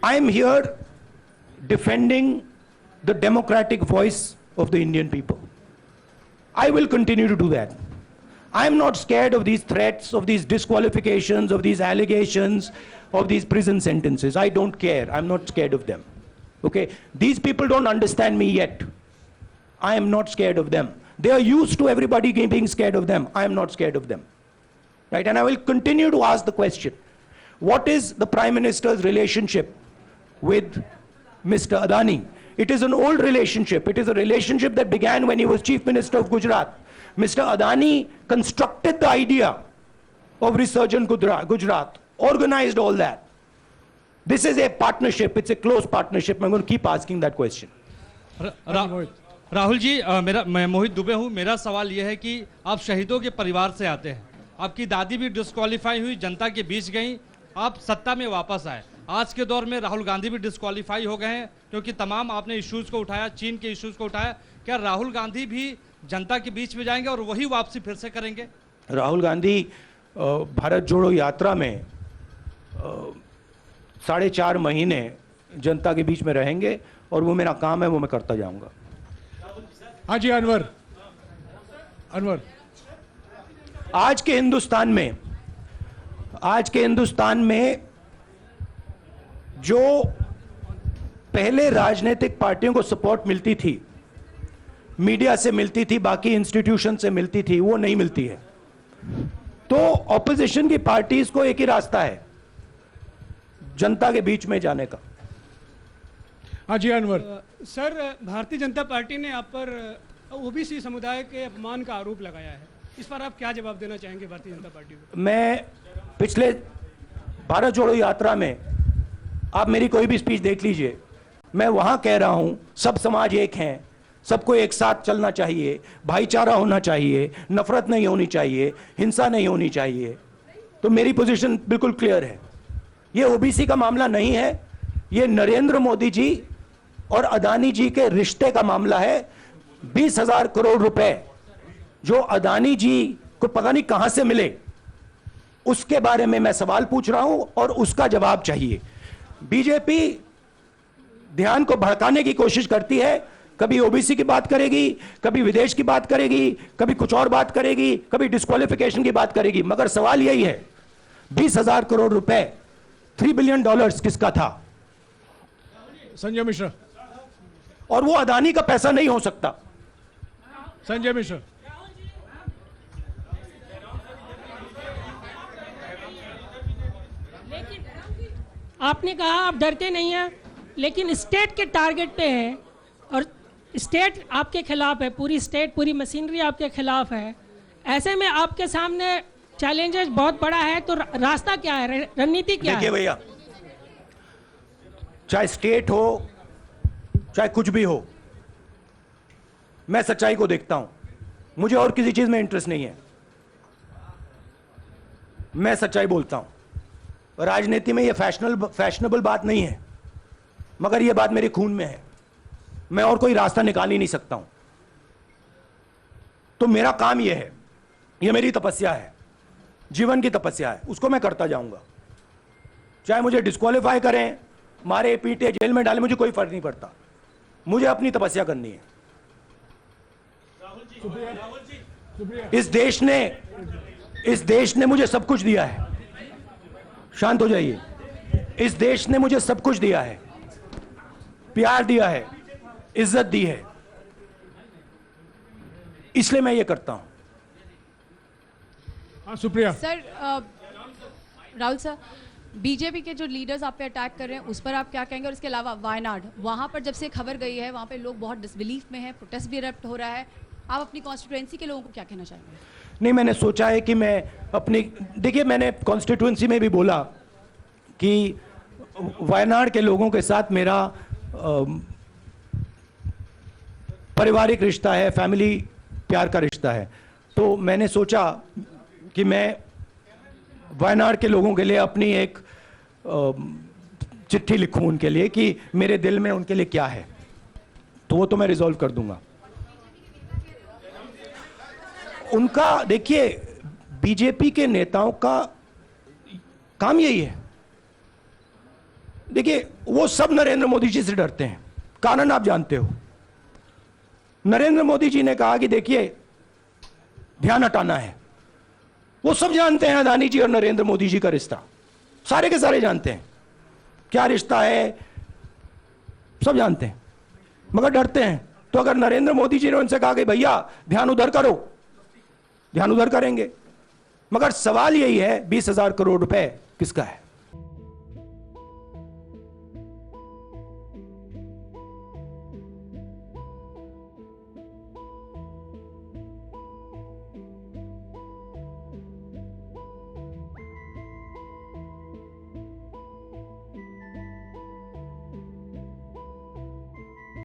I am here defending the democratic voice of the Indian people. I will continue to do that. I am not scared of these threats, of these disqualifications, of these allegations, of these prison sentences. I don't care. I'm not scared of them. Okay? These people don't understand me yet. I am not scared of them. They are used to everybody being scared of them. I am not scared of them. Right? And I will continue to ask the question, what is the Prime Minister's relationship with Mr. Adani? It is an old relationship. It is a relationship that began when he was Chief Minister of Gujarat. Mr. Adani constructed the idea of Resurgent Gujarat, organized all that. This is a partnership. It's a close partnership. I'm going to keep asking that question. Rahul ji, मैं मोहित दुबे हूं। मेरा सवाल यह है कि आप शहीदों के परिवार से आते हैं। आपकी दादी भी डिस्क्वालीफाई हुई, जनता के बीच गई, आप सत्ता में वापस आए। आज के दौर में राहुल गांधी भी डिस्क्वालीफाई हो गए हैं, क्योंकि तमाम आपने इश्यूज को उठाया, चीन के इश्यूज को उठाया। क्या राहुल गांधी भी जनता के बीच में जाएंगे और वही वापसी फिर से करेंगे? राहुल गांधी भारत जोड़ो यात्रा में 4.5 महीने जनता के बीच में रहेंगे और वो मेरा काम है, वो मैं करता जाऊंगा। हाँ जी, अनवर। आज के हिंदुस्तान में जो पहले राजनीतिक पार्टियों को सपोर्ट मिलती थी, मीडिया से मिलती थी, बाकी इंस्टीट्यूशन से मिलती थी, वो नहीं मिलती है। तो ऑपोजिशन की पार्टीज को एक ही रास्ता है, जनता के बीच में जाने का। हाँ जी, अनवर। सर, भारतीय जनता पार्टी ने आप पर ओबीसी समुदाय के अपमान का आरोप लगाया है। इस पर आप क्या जवाब देना चाहेंगे भारतीय जनता पार्टी को? मैं पिछले भारत जोड़ो यात्रा में, आप मेरी कोई भी स्पीच देख लीजिए, मैं वहां कह रहा हूं सब समाज एक हैं, सबको एक साथ चलना चाहिए, भाईचारा होना चाहिए, नफरत नहीं होनी चाहिए, हिंसा नहीं होनी चाहिए। तो मेरी पोजीशन बिल्कुल क्लियर है। ये ओबीसी का मामला नहीं है, ये नरेंद्र मोदी जी और अदानी जी के रिश्ते का मामला है। 20,000 करोड़ रुपए जो अदानी जी को पता नहीं कहां से मिले, उसके बारे में मैं सवाल पूछ रहा हूं और उसका जवाब चाहिए। बीजेपी ध्यान को भड़काने की कोशिश करती है, कभी ओबीसी की बात करेगी, कभी विदेश की बात करेगी, कभी कुछ और बात करेगी, कभी डिस्क्वालिफिकेशन की बात करेगी, मगर सवाल यही है 20,000 करोड़ रुपए, $3 बिलियन किसका था? संजय मिश्रा। और वो अदानी का पैसा नहीं हो सकता। संजय मिश्रा। आपने कहा आप डरते नहीं हैं, लेकिन स्टेट के टारगेट पे हैं और स्टेट आपके खिलाफ है, पूरी स्टेट, पूरी मशीनरी आपके खिलाफ है। ऐसे में आपके सामने चैलेंजेस बहुत बड़ा है, तो रास्ता क्या है, रणनीति क्या है? देखिए भैया, चाहे स्टेट हो चाहे कुछ भी हो, मैं सच्चाई को देखता हूं। मुझे और किसी चीज में इंटरेस्ट नहीं है, मैं सच्चाई बोलता हूं। राजनीति में ये फैशनेबल बात नहीं है, मगर ये बात मेरे खून में है। मैं और कोई रास्ता निकाल ही नहीं सकता हूं। तो मेरा काम ये है, ये मेरी तपस्या है, जीवन की तपस्या है, उसको मैं करता जाऊंगा। चाहे मुझे डिस्क्वालीफाई करें, मारे पीटे, जेल में डाले, मुझे कोई फर्क नहीं पड़ता। मुझे अपनी तपस्या करनी है। इस देश ने मुझे सब कुछ दिया है। शांत हो जाइए। इस देश ने मुझे सब कुछ दिया है, प्यार दिया है, इज्जत दी है, इसलिए मैं ये करता हूं। हाँ, Supriya. Sir, Rahul sir, BJP के जो लीडर्स आप पे अटैक कर रहे हैं उस पर आप क्या कहेंगे? और इसके अलावा वायनाड, वहां पर जब से खबर गई है, वहां पे लोग बहुत डिसबिलीफ में हैं, प्रोटेस्ट भी इरप्ट हो रहा है। आप अपनी कॉन्स्टिट्यूएंसी के लोगों को क्या कहना चाहेंगे? नहीं, मैंने सोचा है कि मैं अपनी, देखिए, मैंने कॉन्स्टिट्यूएंसी में भी बोला कि वायनाड के लोगों के साथ मेरा पारिवारिक रिश्ता है, फैमिली प्यार का रिश्ता है। तो मैंने सोचा कि मैं वायनाड के लोगों के लिए अपनी एक चिट्ठी लिखूं उनके लिए कि मेरे दिल में उनके लिए क्या है। तो वो तो मैं रिजॉल्व कर दूंगा। उनका, देखिए, बीजेपी के नेताओं का काम यही है। देखिए, वो सब नरेंद्र मोदी जी से डरते हैं, कारण आप जानते हो। नरेंद्र मोदी जी ने कहा कि देखिए ध्यान हटाना है। वो सब जानते हैं अदानी जी और नरेंद्र मोदी जी का रिश्ता, सारे के सारे जानते हैं क्या रिश्ता है, सब जानते हैं, मगर डरते हैं। तो अगर नरेंद्र मोदी जी ने उनसे कहा कि भैया ध्यान उधर करो, ध्यान उधर करेंगे। मगर सवाल यही है 20,000 करोड़ रुपए किसका है?